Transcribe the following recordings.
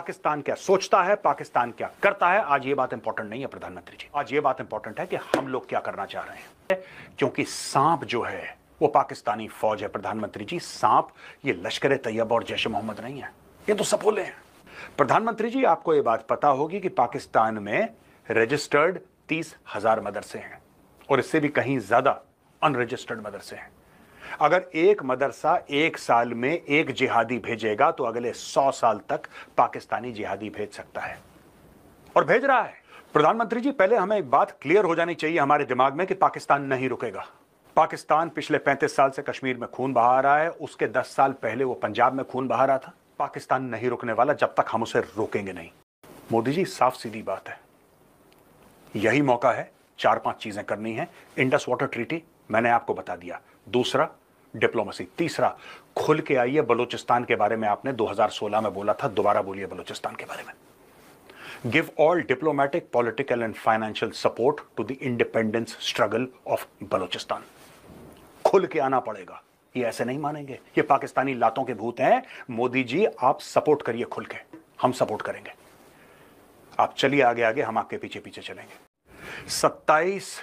पाकिस्तान क्या सोचता है, पाकिस्तान क्या करता है, आज ये बात इंपॉर्टेंट नहीं है प्रधानमंत्री जी। आज ये बात इंपॉर्टेंट है कि हम लोग क्या करना चाह रहे हैं, क्योंकि सांप जो है वो पाकिस्तानी फौज है प्रधानमंत्री जी। सांप ये लश्कर तैयबा और जैश मोहम्मद नहीं है, ये तो सपोले हैं। प्रधानमंत्री जी, आपको ये बात पता होगी कि पाकिस्तान में रजिस्टर्ड 30,000 मदरसे हैं और इससे भी कहीं ज्यादा अनरजिस्टर्ड मदरसे हैं। अगर एक मदरसा एक साल में एक जिहादी भेजेगा तो अगले 100 साल तक पाकिस्तानी जिहादी भेज सकता है और भेज रहा है। प्रधानमंत्री जी, पहले हमें एक बात क्लियर हो जानी चाहिए हमारे दिमाग में कि पाकिस्तान नहीं रुकेगा। पाकिस्तान पिछले 35 साल से कश्मीर में खून बहा रहा है, उसके 10 साल पहले वो पंजाब में खून बहा रहा था। पाकिस्तान नहीं रुकने वाला जब तक हम उसे रोकेंगे नहीं। मोदी जी, साफ सीधी बात है, यही मौका है 4-5 चीजें करनी है। इंडस वाटर ट्रीटी मैंने आपको बता दिया, दूसरा डिप्लोमेसी, तीसरा खुल के आइए बलूचिस्तान के बारे में आपने 2016 में बोला था, दोबारा बोलिए बलूचिस्तान के बारे में। Give all diplomatic, political and financial support to the independence struggle of Balochistan. खुल के आना पड़ेगा, ये ऐसे नहीं मानेंगे, ये पाकिस्तानी लातों के भूत हैं। मोदी जी, आप सपोर्ट करिए खुल के, हम सपोर्ट करेंगे। आप चलिए आगे आगे, हम आपके पीछे पीछे चलेंगे। 27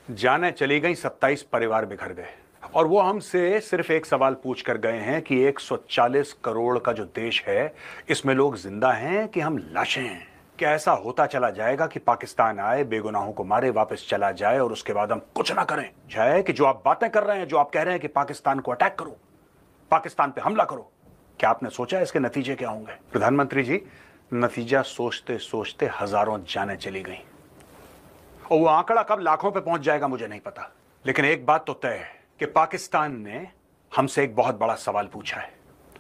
जाने चली गई, 27 परिवार बिखर गए और वो हमसे सिर्फ एक सवाल पूछ कर गए हैं कि 140 करोड़ का जो देश है, इसमें लोग जिंदा हैं कि हम लाशें हैं। क्या ऐसा होता चला जाएगा कि पाकिस्तान आए, बेगुनाहों को मारे, वापस चला जाए और उसके बाद हम कुछ ना करें? जाए कि जो आप बातें कर रहे हैं, जो आप कह रहे हैं कि पाकिस्तान को अटैक करो, पाकिस्तान पे हमला करो, क्या आपने सोचा इसके नतीजे क्या होंगे? प्रधानमंत्री जी, नतीजा सोचते सोचते हजारों जानें चली गई और वो आंकड़ा कब लाखों पे पहुंच जाएगा मुझे नहीं पता, लेकिन एक बात तो तय है कि पाकिस्तान ने हमसे एक बहुत बड़ा सवाल पूछा है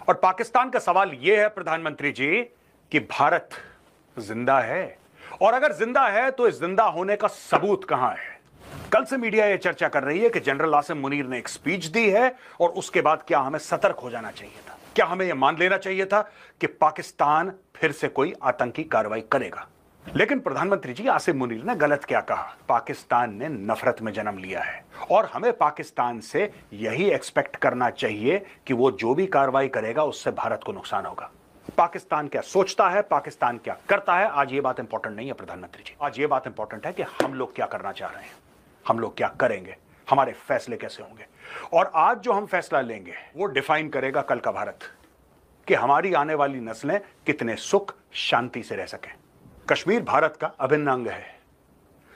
और पाकिस्तान का सवाल यह है प्रधानमंत्री जी कि भारत जिंदा है, और अगर जिंदा है तो इस जिंदा होने का सबूत कहां है? कल से मीडिया यह चर्चा कर रही है कि जनरल आसिम मुनीर ने एक स्पीच दी है और उसके बाद क्या हमें सतर्क हो जाना चाहिए था? क्या हमें यह मान लेना चाहिए था कि पाकिस्तान फिर से कोई आतंकी कार्रवाई करेगा? लेकिन प्रधानमंत्री जी, आसिम मुनीर ने गलत क्या कहा? पाकिस्तान ने नफरत में जन्म लिया है और हमें पाकिस्तान से यही एक्सपेक्ट करना चाहिए कि वो जो भी कार्रवाई करेगा उससे भारत को नुकसान होगा। पाकिस्तान क्या सोचता है, पाकिस्तान क्या करता है, आज ये बात इंपॉर्टेंट नहीं है प्रधानमंत्री जी। आज ये बात इंपॉर्टेंट है कि हम लोग क्या करना चाह रहे हैं, हम लोग क्या करेंगे, हमारे फैसले कैसे होंगे। और आज जो हम फैसला लेंगे वो डिफाइन करेगा कल का भारत, कि हमारी आने वाली नस्लें कितने सुख शांति से रह सकें। कश्मीर भारत का अभिन्न अंग है,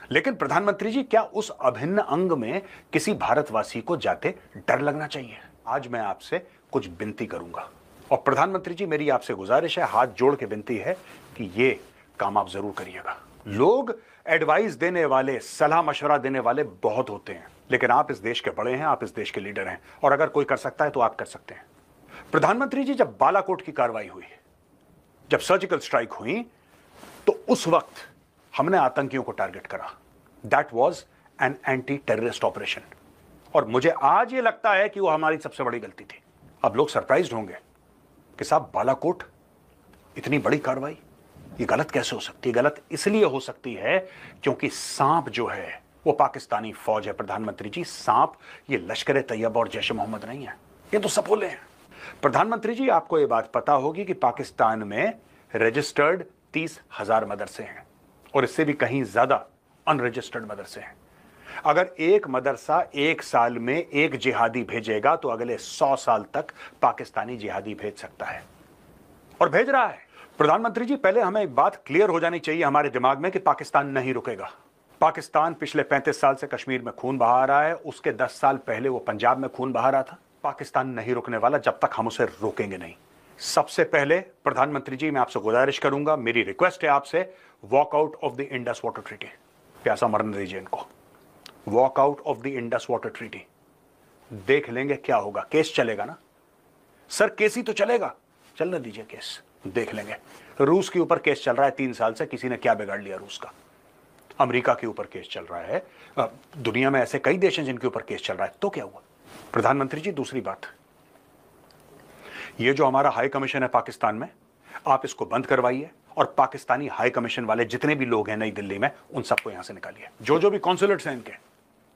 लेकिन प्रधानमंत्री जी, क्या उस अभिन्न अंग में किसी भारतवासी को जाते डर लगना चाहिए? आज मैं आपसे कुछ विनती करूंगा और प्रधानमंत्री जी, मेरी आपसे गुजारिश है, हाथ जोड़ के विनती है कि ये काम आप जरूर करिएगा। लोग एडवाइस देने वाले, सलाह मशवरा देने वाले बहुत होते हैं, लेकिन आप इस देश के बड़े हैं, आप इस देश के लीडर हैं और अगर कोई कर सकता है तो आप कर सकते हैं। प्रधानमंत्री जी, जब बालाकोट की कार्रवाई हुई, जब सर्जिकल स्ट्राइक हुई, तो उस वक्त हमने आतंकियों को टारगेट करा। That was an anti terrorist operation और मुझे आज ये लगता है कि वो हमारी सबसे बड़ी गलती थी। अब लोग सरप्राइज्ड होंगे कि साहब, बालाकोट इतनी बड़ी कार्रवाई, ये गलत कैसे हो सकती है? गलत इसलिए हो सकती है क्योंकि सांप जो है वो पाकिस्तानी फौज है प्रधानमंत्री जी। सांप ये लश्कर तैयबा और जैश मोहम्मद नहीं है, ये तो सपोले हैं। प्रधानमंत्री जी, आपको ये बात पता होगी कि पाकिस्तान में रजिस्टर्ड 30,000 मदरसे हैं और इससे भी कहीं ज्यादा अनरजिस्टर्ड मदरसे हैं। अगर एक मदरसा एक साल में एक जिहादी भेजेगा तो अगले 100 साल तक पाकिस्तानी जिहादी भेज सकता है और भेज रहा है। प्रधानमंत्री जी, पहले हमें एक बात क्लियर हो जानी चाहिए हमारे दिमाग में कि पाकिस्तान नहीं रुकेगा। पाकिस्तान पिछले 35 साल से कश्मीर में खून बहा रहा है, उसके 10 साल पहले वो पंजाब में खून बहा रहा था। पाकिस्तान नहीं रुकने वाला जब तक हम उसे रोकेंगे नहीं। सबसे पहले प्रधानमंत्री जी, मैं आपसे गुजारिश करूंगा, मेरी रिक्वेस्ट है आपसे, walk out of the Indus water treaty. प्यासा मरने दीजिए इनको, walk out of the Indus water treaty. देख लेंगे क्या होगा, केस चलेगा ना सर, केस ही तो चलेगा, चलने दीजिए केस, देख लेंगे। रूस के ऊपर केस चल रहा है 3 साल से, किसी ने क्या बिगाड़ लिया रूस का? अमेरिका के ऊपर केस चल रहा है, दुनिया में ऐसे कई देश हैं जिनके ऊपर केस चल रहा है, तो क्या हुआ? प्रधानमंत्री जी, दूसरी बात, ये जो हमारा हाई कमीशन है पाकिस्तान में, आप इसको बंद करवाइए और पाकिस्तानी हाई कमीशन वाले जितने भी लोग हैं नई दिल्ली में, उन सबको यहां से निकालिए। जो भी कॉन्सुलेट्स हैं इनके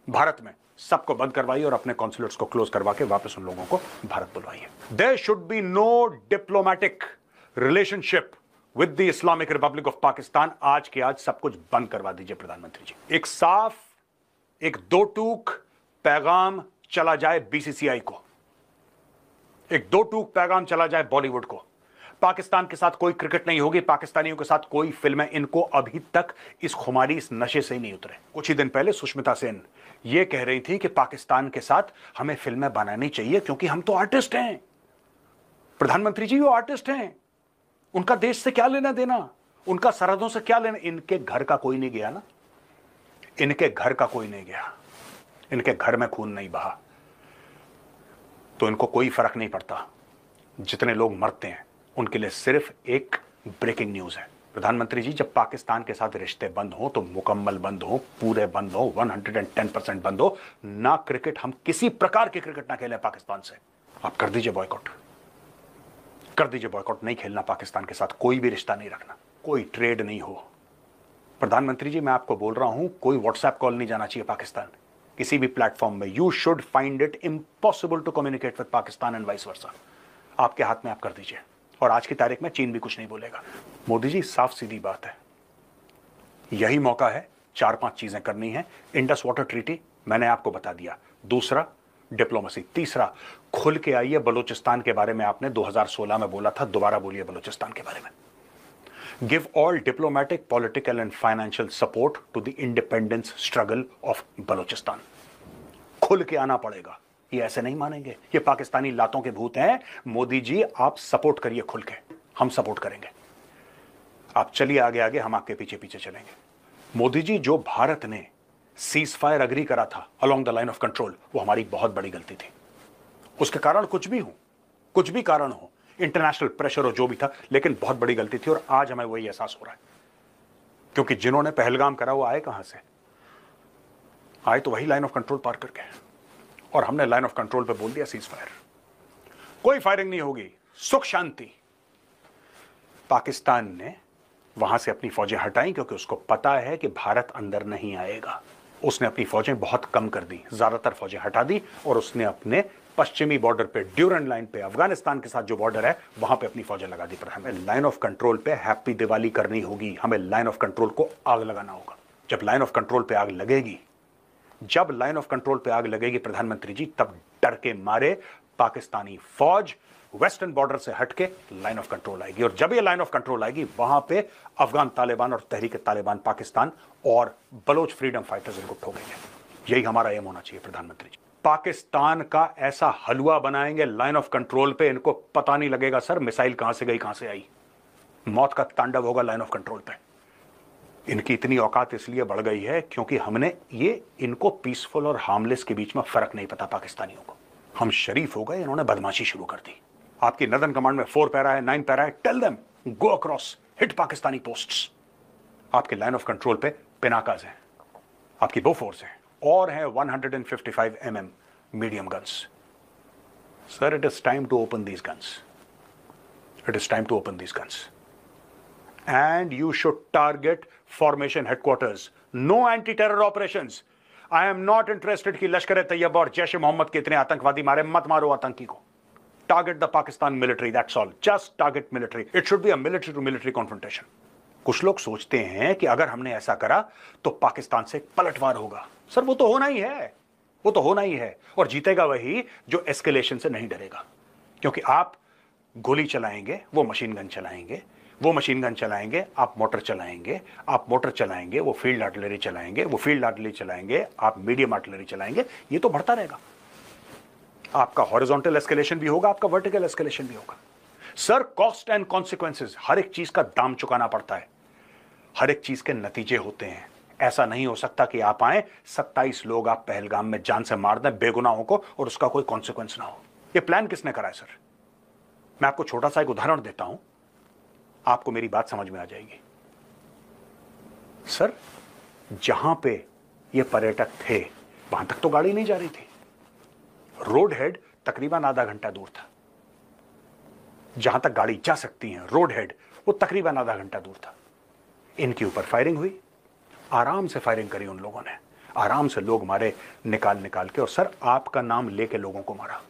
भारत में, सबको बंद करवाइए और अपने कॉन्सुलेट्स को क्लोज करवा के वापस उन लोगों को भारत बुलवाइए। There should be no diplomatic, relationship with the Islamic Republic of Pakistan आज के आज सब कुछ बंद करवा दीजिए प्रधानमंत्री जी। एक साफ, एक दो टूक पैगाम चला जाए बीसीसीआई को, एक दो टूक पैगाम चला जाए बॉलीवुड को। पाकिस्तान के साथ कोई क्रिकेट नहीं होगी, पाकिस्तानियों के साथ कोई फिल्में, इनको अभी तक इस खुमारी, इस नशे से ही नहीं उतरे। कुछ ही दिन पहले सुष्मिता सेन ये कह रही थी कि पाकिस्तान के साथ हमें फिल्में बनानी चाहिए क्योंकि हम तो आर्टिस्ट हैं। प्रधानमंत्री जी वो आर्टिस्ट हैं, उनका देश से क्या लेना देना, उनका सरहदों से क्या लेना। इनके घर का कोई नहीं गया ना, इनके घर का कोई नहीं गया, इनके घर में खून नहीं बहा, तो इनको कोई फर्क नहीं पड़ता। जितने लोग मरते हैं उनके लिए सिर्फ एक ब्रेकिंग न्यूज है। प्रधानमंत्री जी जब पाकिस्तान के साथ रिश्ते बंद हो तो मुकम्मल बंद हो, पूरे बंद हो, 110% बंद हो। ना क्रिकेट, हम किसी प्रकार की क्रिकेट ना खेलें पाकिस्तान से। आप कर दीजिए बॉयकॉट, कर दीजिए बॉयकॉट। नहीं खेलना पाकिस्तान के साथ, कोई भी रिश्ता नहीं रखना, कोई ट्रेड नहीं हो। प्रधानमंत्री जी मैं आपको बोल रहा हूं, कोई व्हाट्सएप कॉल नहीं जाना चाहिए पाकिस्तान किसी भी प्लेटफॉर्म में। You should find it impossible to communicate with Pakistan and vice versa. आपके हाथ में, आप कर दीजिए। और आज की तारीख में चीन भी कुछ नहीं बोलेगा। मोदी जी साफ सीधी बात है, यही मौका है, 4-5 चीजें करनी है। इंडस वाटर ट्रीटी मैंने आपको बता दिया, दूसरा डिप्लोमेसी, तीसरा खुल के आइए बलूचिस्तान के बारे में। आपने 2016 में बोला था, दोबारा बोलिए बलूचिस्तान के बारे में। Give all diplomatic, political and financial support to the independence struggle of Balochistan. खुल के आना पड़ेगा, ये ऐसे नहीं मानेंगे, ये पाकिस्तानी लातों के भूत हैं। मोदी जी आप सपोर्ट करिए खुल के, हम सपोर्ट करेंगे। आप चलिए आगे आगे, हम आपके पीछे पीछे चलेंगे। मोदी जी जो भारत ने सीज फायर अग्री करा था along the line of control, वो हमारी बहुत बड़ी गलती थी। उसके कारण कुछ भी हो, कुछ भी कारण हो, इंटरनेशनल प्रेशर हो, जो भी था, लेकिन बहुत बड़ी गलती थी। और आज हमें वही एहसास हो रहा है, क्योंकि जिन्होंने पहलगाम करा वो आए कहां से? आए तो वही लाइन ऑफ कंट्रोल पार करके। और हमने लाइन ऑफ कंट्रोल पे बोल दिया सीज फायर, कोई फायरिंग नहीं होगी, सुख शांति। पाकिस्तान ने वहां से अपनी फौजें हटाई क्योंकि उसको पता है कि भारत अंदर नहीं आएगा। उसने अपनी फौजें बहुत कम कर दी, ज्यादातर फौजें हटा दी, और उसने अपने पश्चिमी बॉर्डर पे, ड्यूरन लाइन पे, अफगानिस्तान के साथ जो बॉर्डर है वहां पे अपनी फौजें लगा दी। पर हमें लाइन ऑफ कंट्रोल पे हैप्पी दिवाली करनी होगी, हमें लाइन ऑफ कंट्रोल को आग लगाना होगा। जब लाइन ऑफ कंट्रोल पे आग लगेगी, जब लाइन ऑफ कंट्रोल पे आग लगेगी प्रधानमंत्री जी, तब डर के मारे पाकिस्तानी फौज वेस्टर्न बॉर्डर से हटके लाइन ऑफ कंट्रोल आएगी। और जब ये लाइन ऑफ कंट्रोल आएगी, वहां पे अफगान तालिबान और तहरीक तालिबान पाकिस्तान और बलोच फ्रीडम फाइटर्स इनको ठोकेंगे। यही हमारा एम होना चाहिए प्रधानमंत्री जी। पाकिस्तान का ऐसा हलवा बनाएंगे लाइन ऑफ कंट्रोल पे, इनको पता नहीं लगेगा सर मिसाइल कहां से गई कहां से आई। मौत का तांडव होगा लाइन ऑफ कंट्रोल पे। इनकी इतनी औकात इसलिए बढ़ गई है क्योंकि हमने ये, इनको पीसफुल और हार्मलेस के बीच में फर्क नहीं पता पाकिस्तानियों को। हम शरीफ हो गए, इन्होंने बदमाशी शुरू कर दी। आपकी नदन कमांड में 4 पैरा है, 9 पैरा है, tell them go across, hit Pakistani posts. आपके लाइन ऑफ कंट्रोल पे पिनाकाज हैं, आपकी बोफोर्स हैं, और है 155 mm medium guns. Sir it is time to open these guns, it is time to open these guns and you should target formation headquarters. No anti-terror operations. I am not interested कि लश्कर तैयबा और जैश मोहम्मद के इतने आतंकवादी मारे, मत मारो आतंकी को। Target the Pakistan military, that's all. Just target military. It should be a military to military confrontation. कुछ लोग सोचते हैं कि अगर हमने ऐसा करा तो पाकिस्तान से पलटवार होगा। सर वो तो होना ही है, वो तो होना ही है, और जीतेगा वही जो एस्केलेशन से नहीं डरेगा। क्योंकि आप गोली चलाएंगे, वो मशीन गन चलाएंगे, वो मशीन गन चलाएंगे, आप मोटर चलाएंगे, आप मोटर चलाएंगे, वो फील्ड आर्टिलरी चलाएंगे, वो फील्ड आर्टिलरी चलाएंगे, आप मीडियम आर्टिलरी चलाएंगे। ये तो बढ़ता रहेगा। आपका हॉरिजॉन्टल एस्केलेशन भी होगा, आपका वर्टिकल एस्केलेशन भी होगा। सर कॉस्ट एंड कॉन्सिक्वेंसेस, हर एक चीज का दाम चुकाना पड़ता है, हर एक चीज के नतीजे होते हैं। ऐसा नहीं हो सकता कि आप आए, 27 लोग आप पहलगाम में जान से मार दें बेगुनाहों को और उसका कोई कॉन्सिक्वेंस ना हो। ये प्लान किसने करा है सर? मैं आपको छोटा सा एक उदाहरण देता हूं, आपको मेरी बात समझ में आ जाएगी। सर जहां पे ये पर्यटक थे वहां तक तो गाड़ी नहीं जा रही थी, रोड हेड तकरीबन आधा घंटा दूर था। जहां तक गाड़ी जा सकती है रोड हेड, वो तकरीबन आधा घंटा दूर था। इनके ऊपर फायरिंग हुई, आराम से फायरिंग करी उन लोगों ने, आराम से लोग मारे निकाल निकाल के, और सर आपका नाम लेके लोगों को मारा।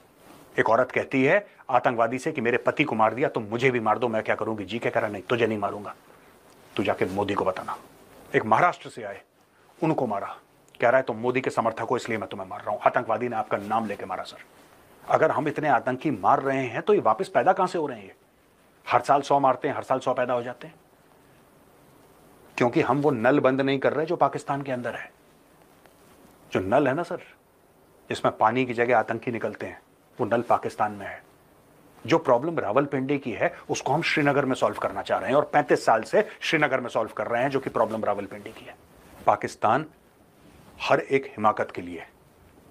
एक औरत कहती है आतंकवादी से कि मेरे पति को मार दिया तो मुझे भी मार दो, मैं क्या करूंगी? जी क्या कह रहा, नहीं तुझे नहीं मारूंगा, तू जाके मोदी को बताना। एक महाराष्ट्र से आए, उनको मारा, कह रहा है तुम मोदी के समर्थक हो इसलिए मैं तुम्हें मार रहा हूं। आतंकवादी ने आपका नाम लेके मारा। सर अगर हम इतने आतंकी मार रहे हैं तो ये वापस पैदा कहां से हो रहे हैं? ये हर साल 100 मारते हैं, हर साल 100 पैदा हो जाते हैं, क्योंकि हम वो नल बंद नहीं कर रहे जो पाकिस्तान के अंदर है। जो नल है ना सर, जिसमें पानी की जगह आतंकी निकलते हैं, वो नल पाकिस्तान में है। जो प्रॉब्लम रावलपिंडी की है उसको हम श्रीनगर में सॉल्व करना चाह रहे हैं और 35 साल से श्रीनगर में सॉल्व कर रहे हैं, जो कि प्रॉब्लम रावलपिंडी की है। पाकिस्तान हर एक हिमाकत के लिए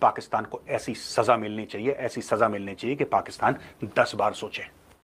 पाकिस्तान को ऐसी सजा मिलनी चाहिए, ऐसी सजा मिलनी चाहिए कि पाकिस्तान 10 बार सोचे।